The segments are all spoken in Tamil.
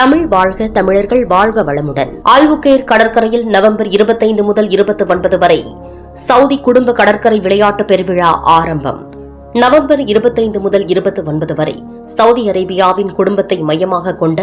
தமிழ் வாழ்க, தமிழர்கள் வாழ்க வளமுடன். ஆல்புகேர் கடற்கரையில் நவம்பர் 25 முதல் 29 வரை சவுதி குடும்ப கடற்கரை விளையாட்டு பெருவிழா ஆரம்பம். நவம்பர் 25 முதல் 29 வரை சவுதி அரேபியாவின் குடும்பத்தை மையமாக கொண்ட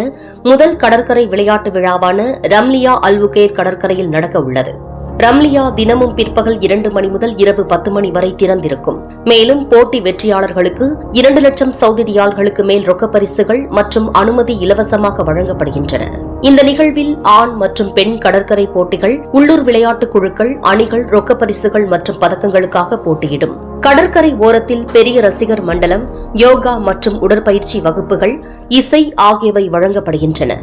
முதல் கடற்கரை விளையாட்டு விழாவான ரம்லியா அல்புகேர் கடற்கரையில் நடக்க உள்ளது. ரம்லியா தினமும் பிற்பகல் 2 மணி முதல் இரவு 10 மணி வரை திறந்திருக்கும். மேலும் போட்டி வெற்றியாளர்களுக்கு 2 லட்சம் சவுதி ரியால்களுக்கு மேல் ரொக்கப் பரிசுகள் மற்றும் அனுமதி இலவசமாக வழங்கப்படுகின்றன. இந்த நிகழ்வில் ஆண் மற்றும் பெண் கடற்கரை போட்டிகள், உள்ளூர் விளையாட்டுக் குழுக்கள், அணிகள் ரொக்கப் பரிசுகள் மற்றும் பதக்கங்களுக்காக போட்டியிடும். கடற்கரை ஓரத்தில் பெரிய ரசிகர் மண்டலம், யோகா மற்றும் உடற்பயிற்சி வகுப்புகள், இசை ஆகியவை வழங்கப்படுகின்றன.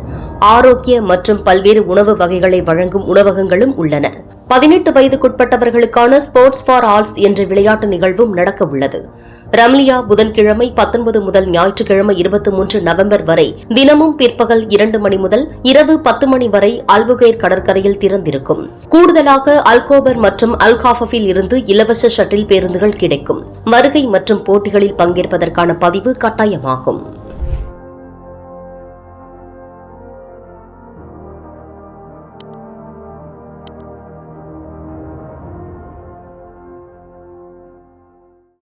ஆரோக்கிய மற்றும் பல்வேறு உணவு வகைகளை வழங்கும் உணவகங்களும் உள்ளன. 18 வயதுக்குட்பட்டவர்களுக்கான ஸ்போர்ட்ஸ் ஃபார் ஆல்ஸ் என்ற விளையாட்டு நிகழ்வும் நடக்க உள்ளது. ரம்லியா புதன்கிழமை 19 முதல் ஞாயிற்றுக்கிழமை 23 நவம்பர் வரை தினமும் பிற்பகல் 2 மணி முதல் இரவு 10 மணி வரை அல்புகேர் கடற்கரையில் திறந்திருக்கும். கூடுதலாக அல்கோபர் மற்றும் அல்காஃபில் இருந்து இலவச ஷட்டில் பேருந்துகள் கிடைக்கும். வருகை மற்றும் போட்டிகளில் பங்கேற்பதற்கான பதிவு கட்டாயமாகும்.